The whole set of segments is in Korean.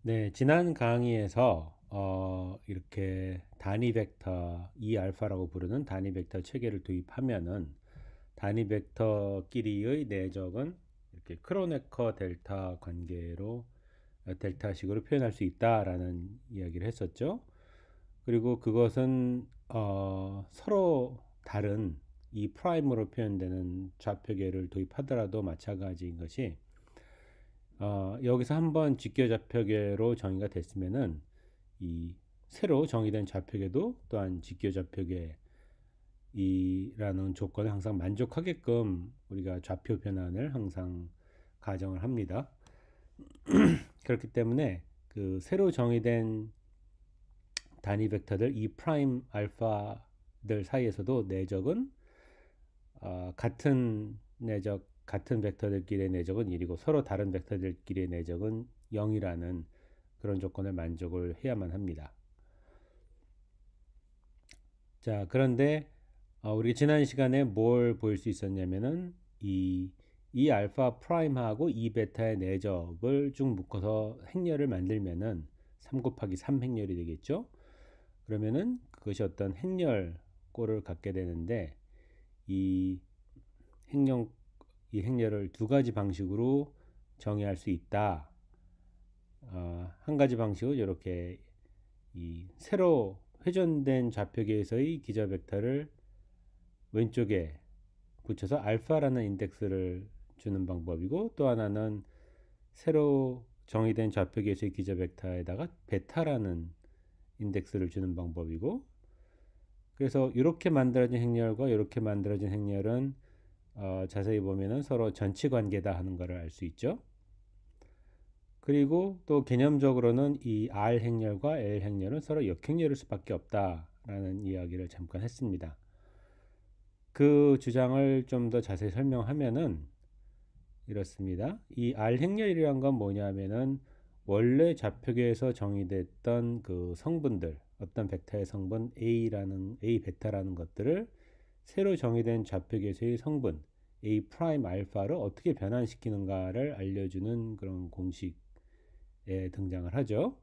네, 지난 강의에서 이렇게 단위 벡터 E 알파라고 부르는 단위 벡터 체계를 도입하면은 단위 벡터끼리의 내적은 이렇게 크로네커 델타 관계로 델타식으로 표현할 수 있다라는 이야기를 했었죠. 그리고 그것은 서로 다른 E 프라임으로 표현되는 좌표계를 도입하더라도 마찬가지인 것이 여기서 한번 직교좌표계로 정의가 됐으면은 이 새로 정의된 좌표계도 또한 직교좌표계이라는 조건에 항상 만족하게끔 우리가 좌표 변환을 항상 가정을 합니다. 그렇기 때문에 그 새로 정의된 단위 벡터들 E 프라임 알파들 사이에서도 내적은 같은 벡터들끼리의 내적은 1이고 서로 다른 벡터들끼리의 내적은 0이라는 그런 조건을 만족을 해야만 합니다. 자, 그런데 우리 지난 시간에 뭘 보일 수 있었냐면은 이 알파 프라임하고 이 베타의 내적을 쭉 묶어서 행렬을 만들면은 3 곱하기 3 행렬이 되겠죠. 그러면은 그것이 어떤 행렬꼴을 갖게 되는데 이 행렬 이 행렬을 두 가지 방식으로 정의할 수 있다. 한 가지 방식은 이렇게 이 새로 회전된 좌표계에서의 기저 벡터를 왼쪽에 붙여서 알파라는 인덱스를 주는 방법이고, 또 하나는 새로 정의된 좌표계에서의 기저 벡터에다가 베타라는 인덱스를 주는 방법이고, 그래서 이렇게 만들어진 행렬과 이렇게 만들어진 행렬은 자세히 보면은 서로 전치 관계다 하는 것을 알 수 있죠. 그리고 또 개념적으로는 이 R 행렬과 L 행렬은 서로 역행렬일 수밖에 없다라는 이야기를 잠깐 했습니다. 그 주장을 좀 더 자세히 설명하면은 이렇습니다. 이 R 행렬이란 건 뭐냐면은 원래 좌표계에서 정의됐던 그 성분들, 어떤 벡터의 성분 A 베타라는 것들을 새로 정의된 좌표계에서의 성분 A 프라임 알파를 어떻게 변환시키는가를 알려주는 그런 공식에 등장을 하죠.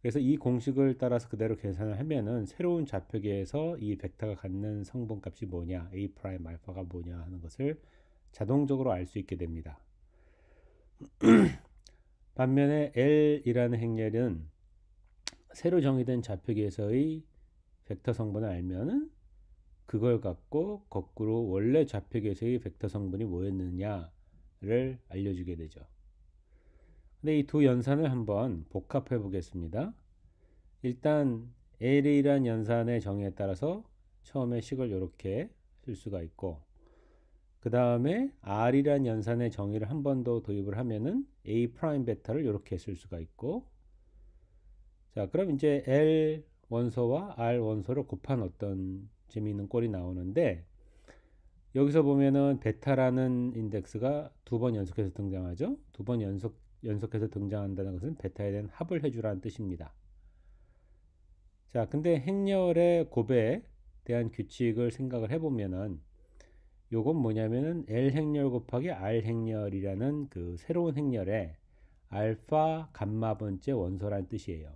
그래서 이 공식을 따라서 그대로 계산을 하면은 새로운 좌표계에서 이 벡터가 갖는 성분값이 뭐냐, A 프라임 알파가 뭐냐 하는 것을 자동적으로 알 수 있게 됩니다. 반면에 L이라는 행렬은 새로 정의된 좌표계에서의 벡터 성분을 알면은 그걸 갖고 거꾸로 원래 좌표계에서의 벡터 성분이 뭐였느냐를 알려주게 되죠. 근데 이 두 연산을 한번 복합해 보겠습니다. 일단 L이란 연산의 정의에 따라서 처음에 식을 이렇게 쓸 수가 있고, 그 다음에 R이란 연산의 정의를 한 번 더 도입을 하면은 A 프라임 베타를 이렇게 쓸 수가 있고, 자, 그럼 이제 L 원소와 R 원소를 곱한 어떤 재미있는 꼴이 나오는데, 여기서 보면은 베타라는 인덱스가 두 번 연속해서 등장하죠. 두 번 연속해서 등장한다는 것은 베타에 대한 합을 해주라는 뜻입니다. 자, 근데 행렬의 곱에 대한 규칙을 생각을 해보면은 요건 뭐냐면은 L 행렬 곱하기 R 행렬이라는 그 새로운 행렬에 알파 감마 번째 원소란 뜻이에요.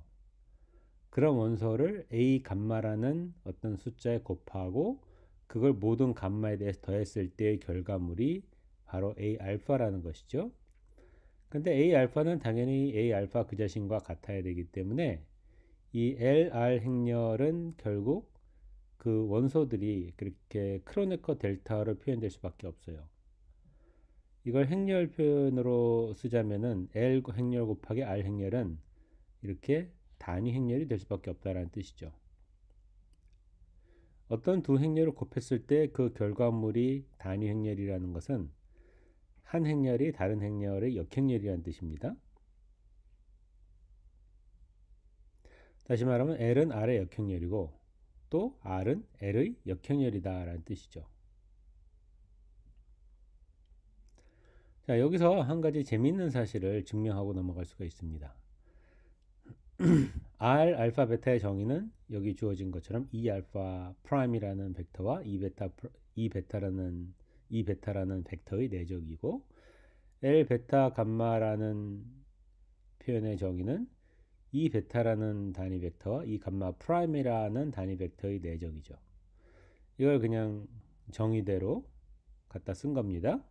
그런 원소를 A 감마라는 어떤 숫자에 곱하고 그걸 모든 감마에 대해서 더했을 때의 결과물이 바로 A 알파라는 것이죠. 근데 A 알파는 당연히 A 알파 그 자신과 같아야 되기 때문에 이 LR 행렬은 결국 그 원소들이 그렇게 크로네커 델타로 표현될 수밖에 없어요. 이걸 행렬 표현으로 쓰자면은 L 행렬 곱하기 R 행렬은 이렇게 단위 행렬이 될 수밖에 없다라는 뜻이죠. 어떤 두 행렬을 곱했을 때 그 결과물이 단위 행렬이라는 것은 한 행렬이 다른 행렬의 역행렬이라는 뜻입니다. 다시 말하면 L은 R의 역행렬이고 또 R은 L의 역행렬이다라는 뜻이죠. 자, 여기서 한 가지 재미있는 사실을 증명하고 넘어갈 수가 있습니다. R 알파 베타의 정의는 여기 주어진 것처럼 E 알파 프라임이라는 벡터와 E 베타라는 벡터의 내적이고 L 베타 감마라는 표현의 정의는 이 베타라는 단위 벡터와 이 감마 프라임이라는 단위 벡터의 내적이죠. 이걸 그냥 정의대로 갖다 쓴 겁니다.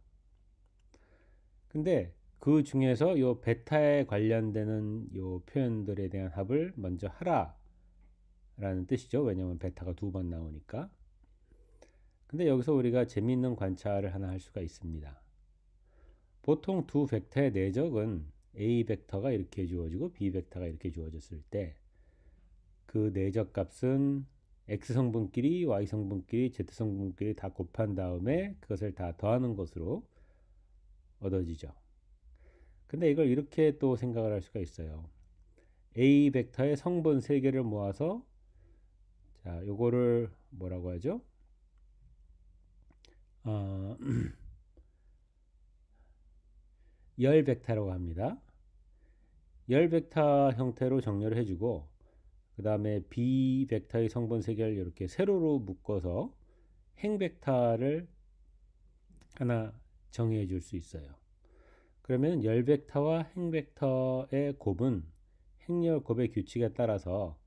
근데 그 중에서 요 베타에 관련되는 요 표현들에 대한 합을 먼저 하라 라는 뜻이죠. 왜냐하면 베타가 2번 나오니까. 근데 여기서 우리가 재미있는 관찰을 하나 할 수가 있습니다. 보통 두 벡터의 내적은 A 벡터가 이렇게 주어지고 B 벡터가 이렇게 주어졌을 때 그 내적 값은 X 성분끼리 Y 성분끼리 Z 성분끼리 다 곱한 다음에 그것을 다 더하는 것으로 얻어지죠. 근데 이걸 이렇게 또 생각을 할 수가 있어요. A 벡터의 성분 3개를 모아서 자, 요거를 뭐라고 하죠? 열 벡터라고 합니다. 열 벡터 형태로 정렬을 해주고 그 다음에 B 벡터의 성분 3개를 이렇게 세로로 묶어서 행 벡터를 하나 정의해 줄 수 있어요. 그러면 열 벡터와 행 벡터의 곱은 행렬 곱의 규칙에 따라서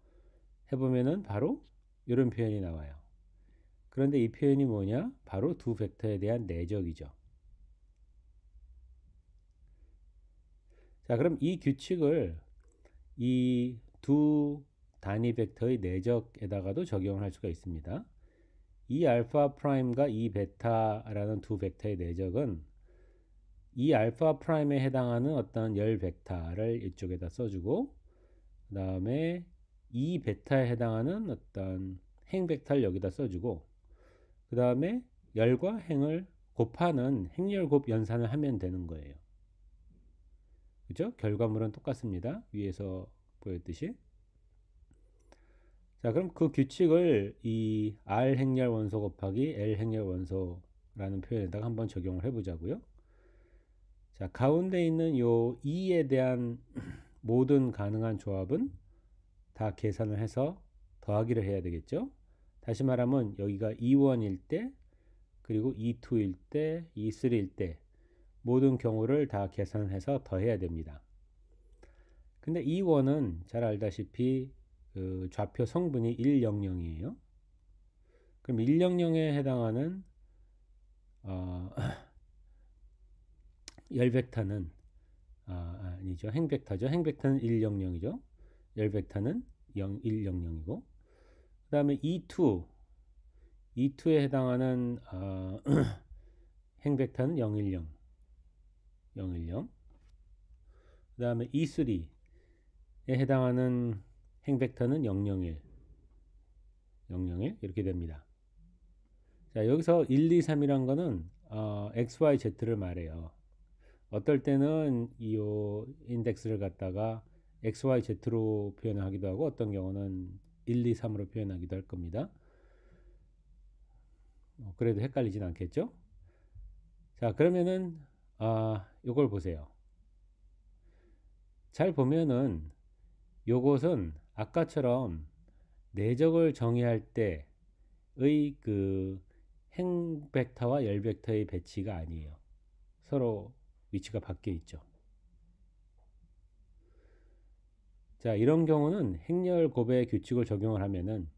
해보면은 바로 이런 표현이 나와요. 그런데 이 표현이 뭐냐? 바로 두 벡터에 대한 내적이죠. 자, 그럼 이 규칙을 이 두 단위 벡터의 내적에다가도 적용을 할 수가 있습니다. 이 알파 프라임과 이 베타라는 두 벡터의 내적은 이 알파 프라임에 해당하는 어떤 열 벡터를 이쪽에다 써주고 그 다음에 이 베타에 해당하는 어떤 행 벡터를 여기다 써주고 그 다음에 열과 행을 곱하는 행열곱 연산을 하면 되는 거예요. 그죠? 결과물은 똑같습니다. 위에서 보였듯이. 자, 그럼 그 규칙을 이 R 행렬 원소 곱하기 L 행렬 원소라는 표현에다가 한번 적용을 해보자고요. 자, 가운데 있는 요 2에 대한 모든 가능한 조합은 다 계산을 해서 더하기를 해야 되겠죠. 다시 말하면 여기가 E1일 때 그리고 E2일 때 E3일 때 모든 경우를 다 계산을 해서 더해야 됩니다. 근데 E1은 잘 알다시피 그 좌표 성분이 100이에요. 그럼 100에 해당하는 열 벡터는 아니죠. 행 벡터죠. 행 벡터는 100이죠. 열 벡터는 100이고 그 다음에 E2에 해당하는 행 벡터는 010 그 다음에 E3에 해당하는 행 벡터는 001 이렇게 됩니다. 자, 여기서 1, 2, 3이란 거는 X, Y, Z를 말해요. 어떨 때는 이 인덱스를 갖다가 X, Y, Z로 표현하기도 하고 어떤 경우는 1, 2, 3으로 표현하기도 할 겁니다. 그래도 헷갈리진 않겠죠? 자, 그러면은 요걸 보세요. 잘 보면은 요것은 아까처럼 내적을 정의할 때의 그 행 벡터와 열 벡터의 배치가 아니에요. 서로 위치가 바뀌어 있죠. 자, 이런 경우는 행렬 곱의 규칙을 적용을 하면은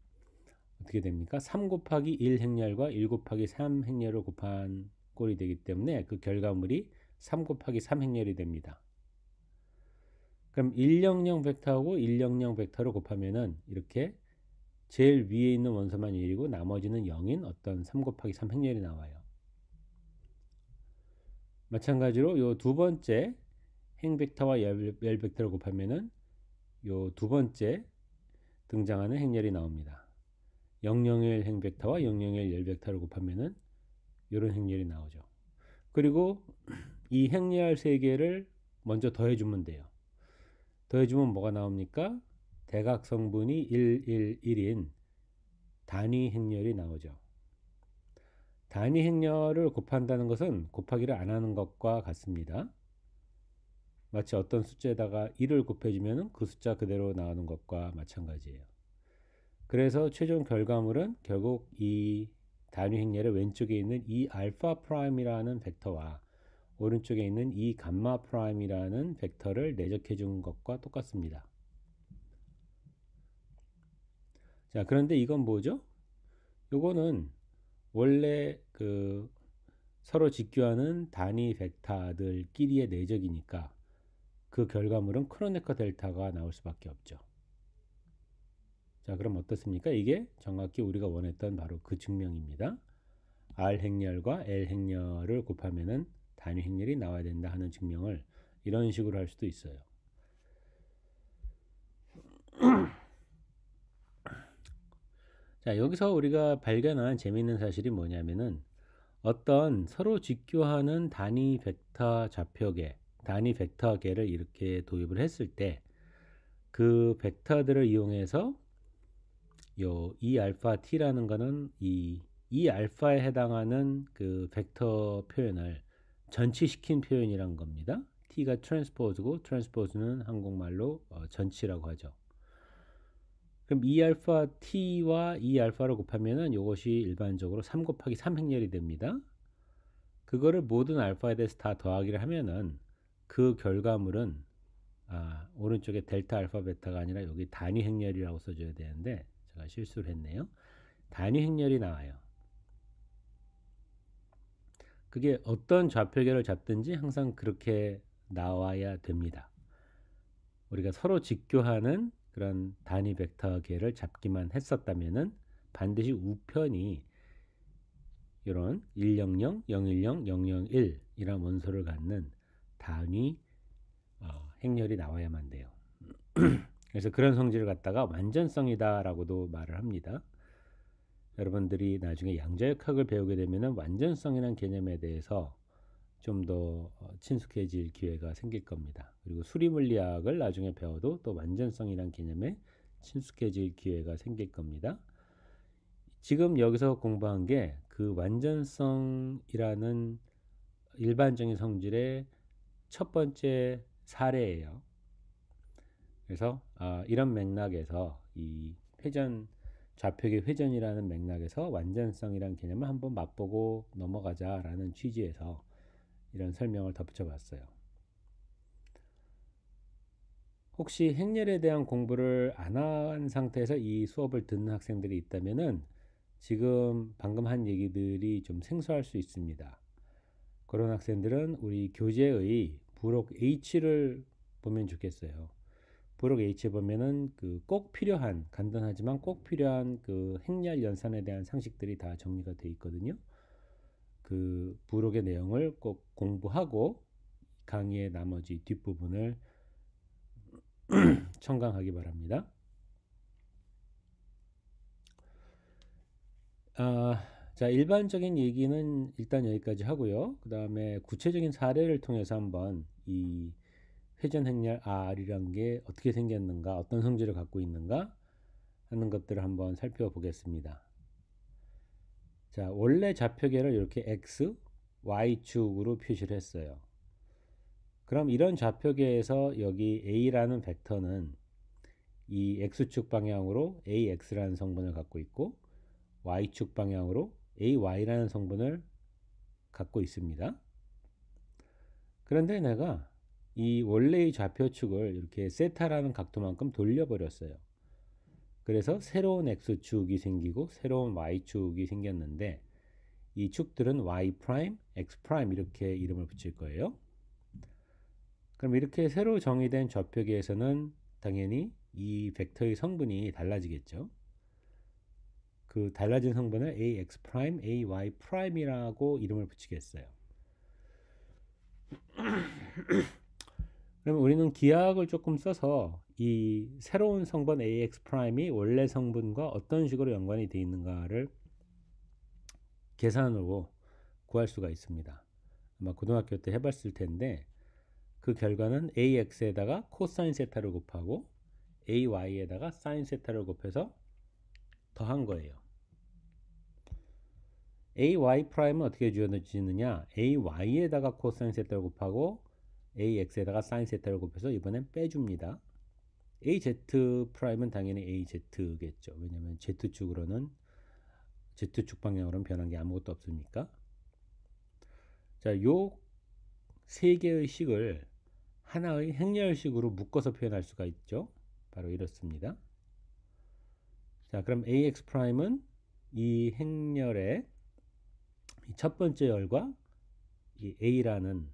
어떻게 됩니까? 3 곱하기 1 행렬과 1 곱하기 3 행렬을 곱한 꼴이 되기 때문에 그 결과물이 3 곱하기 3 행렬이 됩니다. 그럼 100 벡터하고 100 벡터를 곱하면은 이렇게 제일 위에 있는 원소만 1이고 나머지는 0인 어떤 3 곱하기 3 행렬이 나와요. 마찬가지로 요 두 번째 행 벡터와 열 벡터를 곱하면은 요 두 번째 등장하는 행렬이 나옵니다. 001 행 벡터와 001 열 벡터를 곱하면은 이런 행렬이 나오죠. 그리고 이 행렬 세 개를 먼저 더해주면 돼요. 더해주면 뭐가 나옵니까? 대각 성분이 111인 단위 행렬이 나오죠. 단위 행렬을 곱한다는 것은 곱하기를 안 하는 것과 같습니다. 마치 어떤 숫자에다가 1을 곱해주면 그 숫자 그대로 나오는 것과 마찬가지예요. 그래서 최종 결과물은 결국 이 단위 행렬의 왼쪽에 있는 이 알파 프라임이라는 벡터와 오른쪽에 있는 이 감마 프라임이라는 벡터를 내적해 준 것과 똑같습니다. 자, 그런데 이건 뭐죠? 요거는 원래 그 서로 직교하는 단위 벡터들끼리의 내적이니까 그 결과물은 크로네커 델타가 나올 수밖에 없죠. 자, 그럼 어떻습니까? 이게 정확히 우리가 원했던 바로 그 증명입니다. R 행렬과 L 행렬을 곱하면은 단위 행렬이 나와야 된다 하는 증명을 이런 식으로 할 수도 있어요. 자, 여기서 우리가 발견한 재미있는 사실이 뭐냐면은 어떤 서로 직교하는 단위 벡터 좌표계, 단위 벡터계를 이렇게 도입을 했을 때 그 벡터들을 이용해서 요 E 알파 T라는 거는 이 알파에 해당하는 그 벡터 표현을 전치시킨 표현이란 겁니다. T가 트랜스포즈고 트랜스포즈는 한국말로 전치라고 하죠. 그럼 E 알파 T와 E 알파를 곱하면은 이것이 일반적으로 3 곱하기 3 행렬이 됩니다. 그거를 모든 알파에 대해서 다 더하기를 하면은 그 결과물은 오른쪽에 델타 알파 베타가 아니라 여기 단위 행렬이라고 써줘야 되는데 제가 실수를 했네요. 단위 행렬이 나와요. 그게 어떤 좌표계를 잡든지 항상 그렇게 나와야 됩니다. 우리가 서로 직교하는 그런 단위 벡터계를 잡기만 했었다면은 반드시 우편이 이런 100, 010, 001 이란 원소를 갖는 단위 행렬이 나와야만 돼요. 그래서 그런 성질을 갖다가 완전성이다라고도 말을 합니다. 여러분들이 나중에 양자역학을 배우게 되면 완전성이라는 개념에 대해서 좀 더 친숙해질 기회가 생길 겁니다. 그리고 수리물리학을 나중에 배워도 또 완전성이라는 개념에 친숙해질 기회가 생길 겁니다. 지금 여기서 공부한 게 그 완전성이라는 일반적인 성질의 첫 번째 사례예요. 그래서 이런 맥락에서 이 회전 좌표계 회전이라는 맥락에서 완전성이라는 개념을 한번 맛보고 넘어가자라는 취지에서 이런 설명을 덧붙여 봤어요. 혹시 행렬에 대한 공부를 안 한 상태에서 이 수업을 듣는 학생들이 있다면은 지금 방금 한 얘기들이 좀 생소할 수 있습니다. 그런 학생들은 우리 교재의 부록 H를 보면 좋겠어요. 부록 H에 보면은 그 꼭 필요한 간단하지만 꼭 필요한 그 행렬 연산에 대한 상식들이 다 정리가 돼 있거든요. 그 부록의 내용을 꼭 공부하고 강의의 나머지 뒷부분을 청강하기 바랍니다. 자, 일반적인 얘기는 일단 여기까지 하고요. 그 다음에 구체적인 사례를 통해서 한번 이 회전 행렬 R이란 게 어떻게 생겼는가, 어떤 성질을 갖고 있는가 하는 것들을 한번 살펴보겠습니다. 자, 원래 좌표계를 이렇게 X, Y축으로 표시를 했어요. 그럼 이런 좌표계에서 여기 A라는 벡터는 이 X축 방향으로 AX라는 성분을 갖고 있고 Y축 방향으로 AY라는 성분을 갖고 있습니다. 그런데 내가 이 원래의 좌표축을 이렇게 세타라는 각도만큼 돌려버렸어요. 그래서 새로운 X축이 생기고 새로운 Y축이 생겼는데 이 축들은 Y', X' 이렇게 이름을 붙일 거예요. 그럼 이렇게 새로 정의된 좌표계에서는 당연히 이 벡터의 성분이 달라지겠죠. 그 달라진 성분을 AX', AY'이라고 이름을 붙이겠어요. 그러면 우리는 기하학을 조금 써서 이 새로운 성분 AX'이 원래 성분과 어떤 식으로 연관이 되어 있는가를 계산으로 구할 수가 있습니다. 아마 고등학교 때 해봤을 텐데 그 결과는 AX에다가 코사인 세타를 곱하고 AY에다가 사인 세타를 곱해서 더한 거예요. AY'은 어떻게 주어지느냐? AY에다가 코사인 세타를 곱하고 AX에다가 사인 세타를 곱해서 이번엔 빼줍니다. AZ'은 당연히 AZ겠죠. 왜냐면 Z축으로는 Z축 방향으로는 변한 게 아무것도 없으니까. 자, 요 세 개의 식을 하나의 행렬식으로 묶어서 표현할 수가 있죠. 바로 이렇습니다. 자, 그럼 ax 프라임은 이 행렬의 첫 번째 열과 이 a라는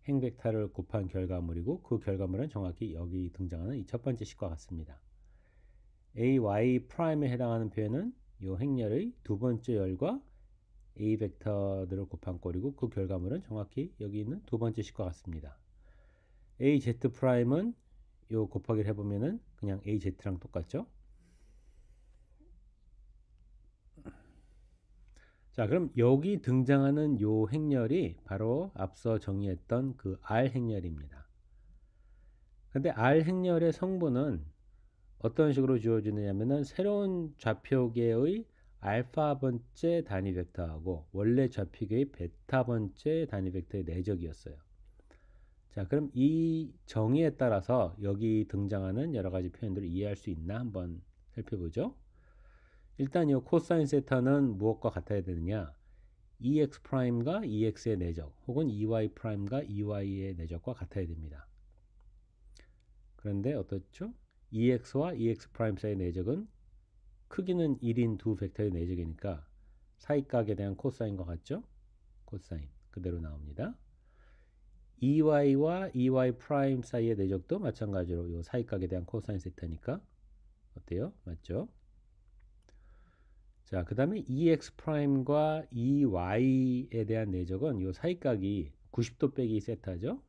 행벡터를 곱한 결과물이고, 그 결과물은 정확히 여기 등장하는 이 첫 번째 식과 같습니다. ay 프라임에 해당하는 표현은 이 행렬의 두 번째 열과 a 벡터들을 곱한 꼴이고, 그 결과물은 정확히 여기 있는 두 번째 식과 같습니다. az 프라임은 요 곱하기를 해보면은 그냥 az랑 똑같죠. 자, 그럼 여기 등장하는 요 행렬이 바로 앞서 정의했던 그 R 행렬입니다. 근데 R 행렬의 성분은 어떤 식으로 주어지느냐면은 새로운 좌표계의 알파 번째 단위 벡터하고 원래 좌표계의 베타 번째 단위 벡터의 내적이었어요. 자, 그럼 이 정의에 따라서 여기 등장하는 여러 가지 표현들을 이해할 수 있나 한번 살펴보죠. 일단 이 코사인 세타는 무엇과 같아야 되느냐? EX 프라임과 EX의 내적 혹은 EY 프라임과 EY의 내적과 같아야 됩니다. 그런데 어떻죠? EX와 EX 프라임 사이의 내적은 크기는 1인 두 벡터의 내적이니까 사이각에 대한 코사인과 같죠? 코사인 그대로 나옵니다. EY와 EY 프라임 사이의 내적도 마찬가지로 이 사이각에 대한 코사인 세타니까 어때요? 맞죠? 자, 그 다음에 EX 프라임과 EY에 대한 내적은 이 사이각이 90도 빼기 세타죠.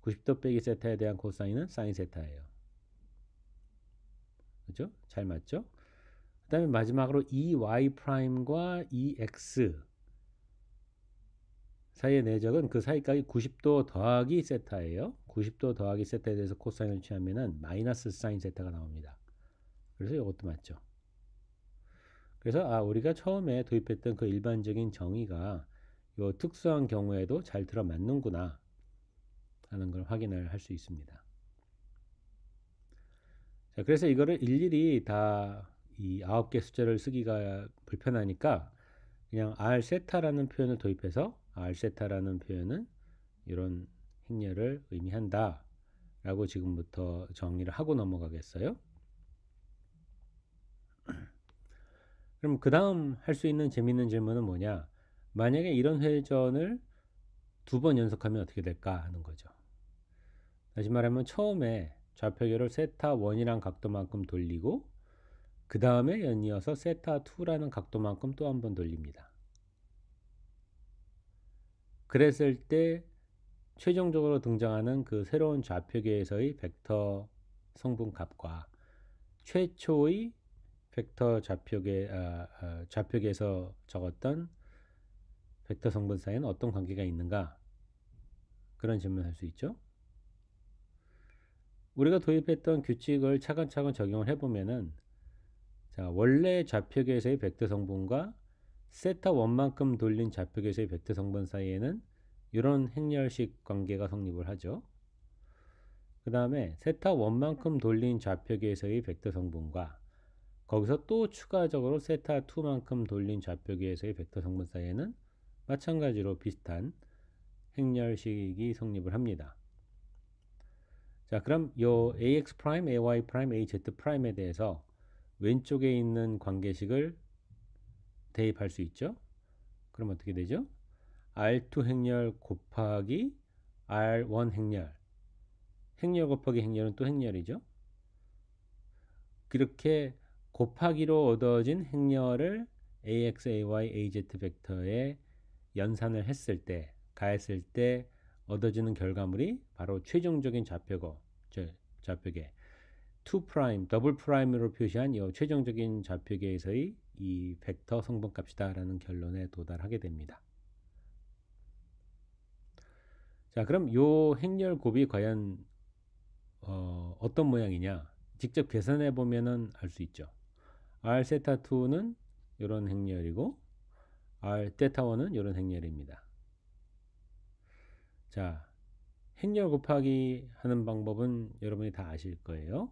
90도 빼기 세타에 대한 코사인은 사인 세타예요. 그죠? 잘 맞죠? 그 다음에 마지막으로 EY 프라임과 EX 사이의 내적은 그 사이각이 90도 더하기 세타예요. 90도 더하기 세타에 대해서 코사인을 취하면은 마이너스 사인 세타가 나옵니다. 그래서 이것도 맞죠. 그래서 우리가 처음에 도입했던 그 일반적인 정의가 요 특수한 경우에도 잘 들어맞는구나 하는 걸 확인을 할 수 있습니다. 자, 그래서 이거를 일일이 다 이 9개 숫자를 쓰기가 불편하니까 그냥 R 세타라는 표현을 도입해서 R 세타라는 표현은 이런 행렬을 의미한다 라고 지금부터 정리를 하고 넘어가겠어요. 그럼 그 다음 할 수 있는 재밌는 질문은 뭐냐? 만약에 이런 회전을 두 번 연속하면 어떻게 될까 하는 거죠. 다시 말하면 처음에 좌표계를 세타 1이란 각도만큼 돌리고 그 다음에 연이어서 세타 2라는 각도만큼 또 한 번 돌립니다. 그랬을 때 최종적으로 등장하는 그 새로운 좌표계에서의 벡터 성분 값과 최초의 벡터 좌표계에서 적었던 벡터 성분 사이에는 어떤 관계가 있는가? 그런 질문을 할 수 있죠. 우리가 도입했던 규칙을 차근차근 적용을 해보면은 자, 원래 좌표계에서의 벡터 성분과 세타 1만큼 돌린 좌표계에서의 벡터 성분 사이에는 이런 행렬식 관계가 성립을 하죠. 그 다음에 세타 1만큼 돌린 좌표계에서의 벡터 성분과 거기서 또 추가적으로 세타 2만큼 돌린 좌표계에서의 벡터 성분 사이에는 마찬가지로 비슷한 행렬식이 성립을 합니다. 자, 그럼 요 ax 프라임, ay 프라임, az 프라임에 대해서 왼쪽에 있는 관계식을 대입할 수 있죠. 그럼 어떻게 되죠? R2 행렬 곱하기 R1 행렬. 행렬 곱하기 행렬은 또 행렬이죠. 그렇게 곱하기로 얻어진 행렬을 ax, ay, az 벡터에 연산을 했을 때, 가했을 때 얻어지는 결과물이 바로 최종적인 좌표계 2 프라임, 더블 프라임으로 표시한 이 최종적인 좌표계에서의 이 벡터 성분값이다라는 결론에 도달하게 됩니다. 자, 그럼 요 행렬 곱이 과연 어떤 모양이냐? 직접 계산해 보면은 알 수 있죠. R 세타 2는 이런 행렬이고 R 테타 1은 이런 행렬입니다. 자, 행렬 곱하기 하는 방법은 여러분이 다 아실 거예요.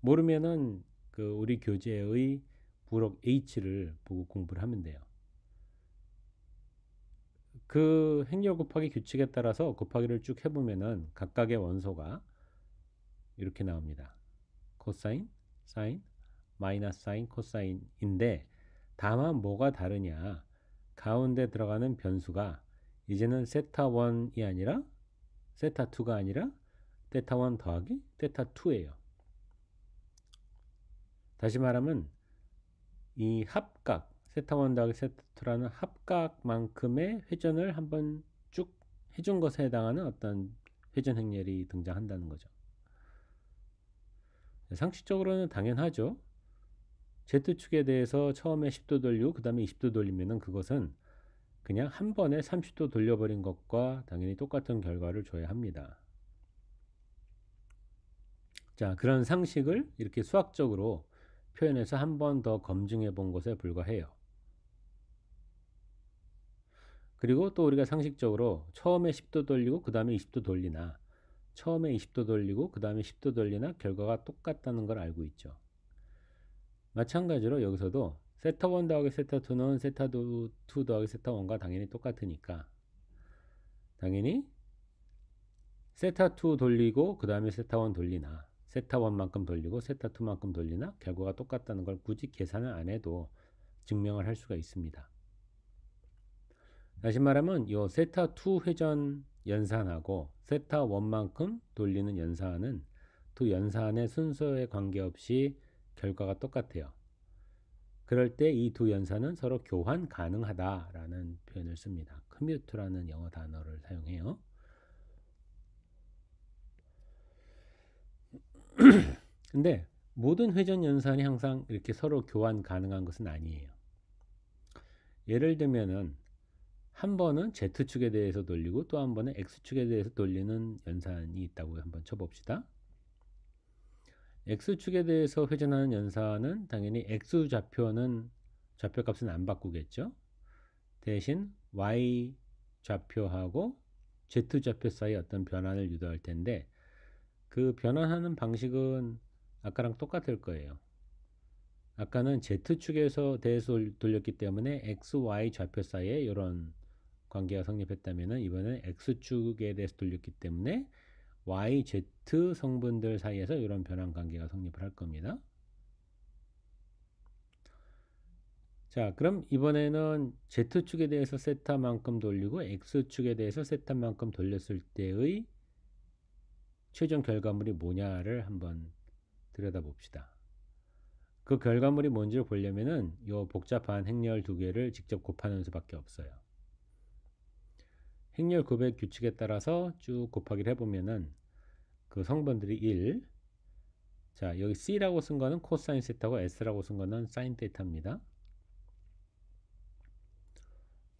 모르면은 그 우리 교재의 부록 H를 보고 공부를 하면 돼요. 그 행렬 곱하기 규칙에 따라서 곱하기를 쭉 해보면은 각각의 원소가 이렇게 나옵니다. 코사인, 사인, 마이너스 사인, 코사인인데 다만 뭐가 다르냐? 가운데 들어가는 변수가 이제는 세타1이 아니라 세타2가 아니라 세타1 더하기 세타2예요. 다시 말하면 이 합각 세타1 더하기 세타2라는 합각만큼의 회전을 한번 쭉 해준 것에 해당하는 어떤 회전 행렬이 등장한다는 거죠. 상식적으로는 당연하죠. Z축에 대해서 처음에 10도 돌리고 그 다음에 20도 돌리면은 그것은 그냥 한 번에 30도 돌려버린 것과 당연히 똑같은 결과를 줘야 합니다. 자, 그런 상식을 이렇게 수학적으로 표현해서 한 번 더 검증해 본 것에 불과해요. 그리고 또 우리가 상식적으로 처음에 10도 돌리고 그 다음에 20도 돌리나 처음에 20도 돌리고 그 다음에 10도 돌리나 결과가 똑같다는 걸 알고 있죠. 마찬가지로 여기서도 세타1 더하기 세타2는 세타2 더하기 세타1과 당연히 똑같으니까 당연히 세타2 돌리고 그 다음에 세타1 돌리나 세타1만큼 돌리고 세타2만큼 돌리나 결과가 똑같다는 걸 굳이 계산을 안 해도 증명을 할 수가 있습니다. 다시 말하면 이 세타2 회전 연산하고 세타1만큼 돌리는 연산은 두 연산의 순서에 관계없이 결과가 똑같아요. 그럴 때 이 두 연산은 서로 교환 가능하다라는 표현을 씁니다. 커뮤트라는 영어 단어를 사용해요. 근데 모든 회전 연산이 항상 이렇게 서로 교환 가능한 것은 아니에요. 예를 들면은 한 번은 Z축에 대해서 돌리고 또 한 번은 X축에 대해서 돌리는 연산이 있다고 한번 쳐봅시다. X축에 대해서 회전하는 연산은 당연히 X 좌표는 좌표값은 안 바꾸겠죠. 대신 Y 좌표하고 Z 좌표 사이 어떤 변환을 유도할 텐데 그 변환하는 방식은 아까랑 똑같을 거예요. 아까는 Z축에서 대해서 돌렸기 때문에 X, Y 좌표 사이에 이런 관계가 성립했다면 이번엔 X축에 대해서 돌렸기 때문에 Y, Z 성분들 사이에서 이런 변환 관계가 성립을 할 겁니다. 자, 그럼 이번에는 Z축에 대해서 세타만큼 돌리고 X축에 대해서 세타만큼 돌렸을 때의 최종 결과물이 뭐냐를 한번 들여다봅시다. 그 결과물이 뭔지를 보려면은 이 복잡한 행렬 두 개를 직접 곱하는 수밖에 없어요. 행렬 곱의 규칙에 따라서 쭉 곱하기를 해보면은 그 성분들이 1. 자, 여기 C라고 쓴 거는 코사인 세타고 S라고 쓴 거는 사인 세타입니다.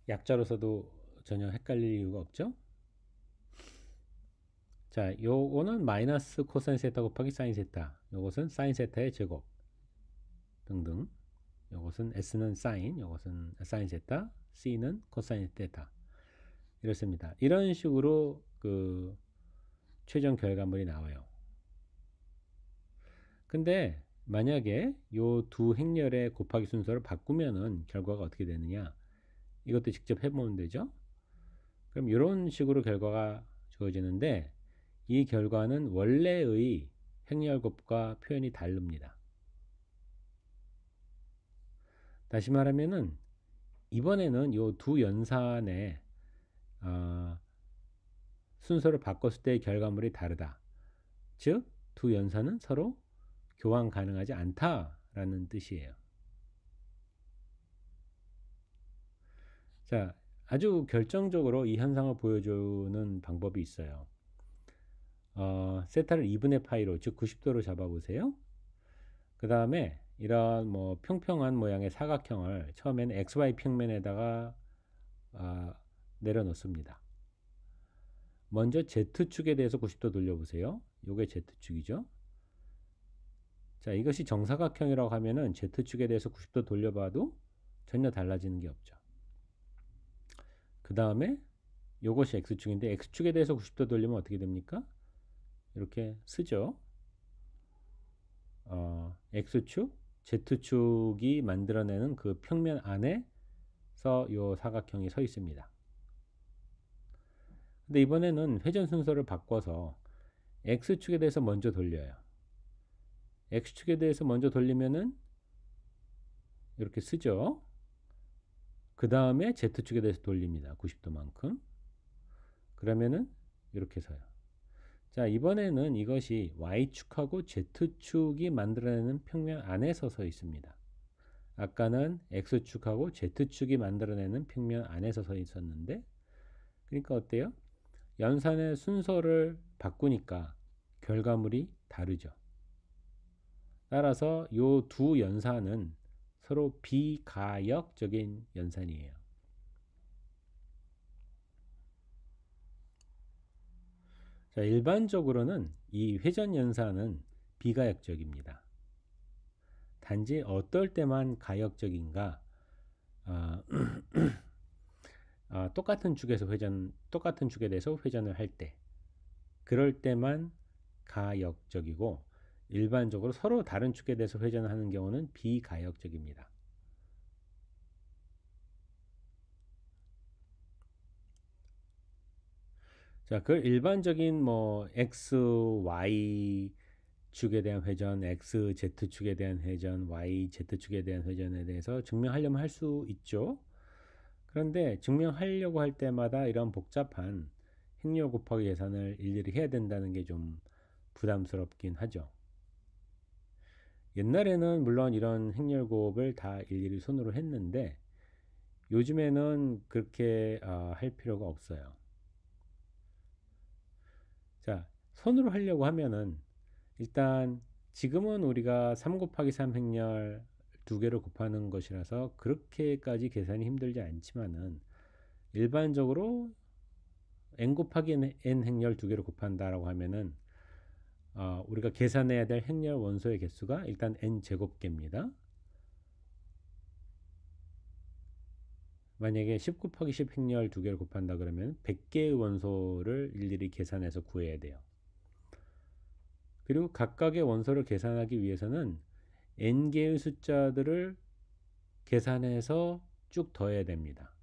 약자로 써도 전혀 헷갈릴 이유가 없죠. 자, 요거는 마이너스 코사인 세타 곱하기 사인 세타. 요것은 사인 세타의 제곱 등등. 요것은 S는 사인, 요것은 사인 세타, C는 코사인 세타. 이렇습니다. 이런 식으로 그 최종 결과물이 나와요. 근데 만약에 요 두 행렬의 곱하기 순서를 바꾸면은 결과가 어떻게 되느냐? 이것도 직접 해보면 되죠. 그럼 이런 식으로 결과가 주어지는데 이 결과는 원래의 행렬곱과 표현이 다릅니다. 다시 말하면은 이번에는 이 두 연산의 순서를 바꿨을 때의 결과물이 다르다. 즉, 두 연산은 서로 교환 가능하지 않다라는 뜻이에요. 자, 아주 결정적으로 이 현상을 보여주는 방법이 있어요. 세타를 2분의 파이로, 즉 90도로 잡아보세요. 그 다음에 이런 뭐 평평한 모양의 사각형을 처음에는 XY 평면에다가 내려놓습니다. 먼저 Z축에 대해서 90도 돌려보세요. 요게 Z축이죠. 자, 이것이 정사각형이라고 하면은 Z축에 대해서 90도 돌려봐도 전혀 달라지는 게 없죠. 그 다음에 요것이 X축인데 X축에 대해서 90도 돌리면 어떻게 됩니까? 이렇게 쓰죠. X축, Z축이 만들어내는 그 평면 안에서 요 사각형이 서 있습니다. 근데 이번에는 회전 순서를 바꿔서 X축에 대해서 먼저 돌려요. X축에 대해서 먼저 돌리면은 이렇게 쓰죠. 그 다음에 Z축에 대해서 돌립니다. 90도만큼. 그러면은 이렇게 서요. 자, 이번에는 이것이 Y축하고 Z축이 만들어내는 평면 안에서 서 있습니다. 아까는 X축하고 Z축이 만들어내는 평면 안에서 서 있었는데, 그러니까 어때요? 연산의 순서를 바꾸니까 결과물이 다르죠. 따라서 이 두 연산은 서로 비가역적인 연산이에요. 자, 일반적으로는 이 회전 연산은 비가역적입니다. 단지 어떨 때만 가역적인가? 아, 똑같은 축에 대해서 회전을 할 때, 그럴 때만 가역적이고, 일반적으로 서로 다른 축에 대해서 회전을 하는 경우는 비가역적입니다. 자, 그 일반적인 뭐 X, Y 축에 대한 회전, X, Z 축에 대한 회전, Y, Z 축에 대한 회전에 대해서 증명하려면 할 수 있죠. 그런데 증명하려고 할 때마다 이런 복잡한 행렬 곱하기 계산을 일일이 해야 된다는 게 좀 부담스럽긴 하죠. 옛날에는 물론 이런 행렬 곱을 다 일일이 손으로 했는데 요즘에는 그렇게 할 필요가 없어요. 자, 손으로 하려고 하면은 일단 지금은 우리가 3 곱하기 3 행렬 두 개를 곱하는 것이라서 그렇게까지 계산이 힘들지 않지만은 일반적으로 n 곱하기 n 행렬 두 개를 곱한다라고 하면은 우리가 계산해야 될 행렬 원소의 개수가 일단 n 제곱개입니다. 만약에 10 곱하기 10 행렬 두 개를 곱한다 그러면 100개의 원소를 일일이 계산해서 구해야 돼요. 그리고 각각의 원소를 계산하기 위해서는 n개의 숫자들을 계산해서 쭉 더해야 됩니다.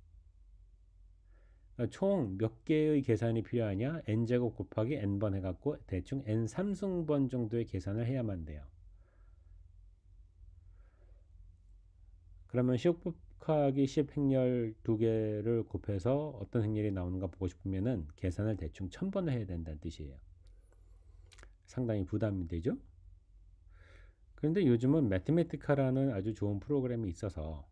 그러니까 총 몇 개의 계산이 필요하냐? n제곱 곱하기 n번 해갖고 대충 n 3승번 정도의 계산을 해야만 돼요. 그러면 10 곱하기 10 행렬 두 개를 곱해서 어떤 행렬이 나오는가 보고 싶으면은 계산을 대충 1000번을 해야 된다는 뜻이에요. 상당히 부담이 되죠? 그런데 요즘은 매트매티카라는 아주 좋은 프로그램이 있어서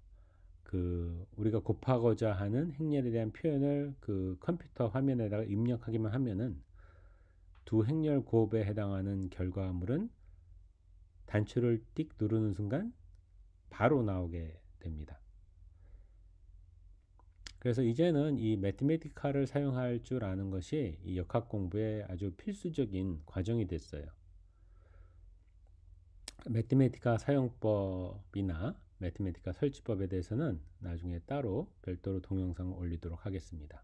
우리가 곱하고자 하는 행렬에 대한 표현을 그 컴퓨터 화면에다가 입력하기만 하면은 두 행렬 곱에 해당하는 결과물은 단추를 띡 누르는 순간 바로 나오게 됩니다. 그래서 이제는 이 매트매티카를 사용할 줄 아는 것이 이 역학 공부의 아주 필수적인 과정이 됐어요. 매트매티카 사용법이나 매트매티카 설치법에 대해서는 나중에 따로 별도로 동영상을 올리도록 하겠습니다.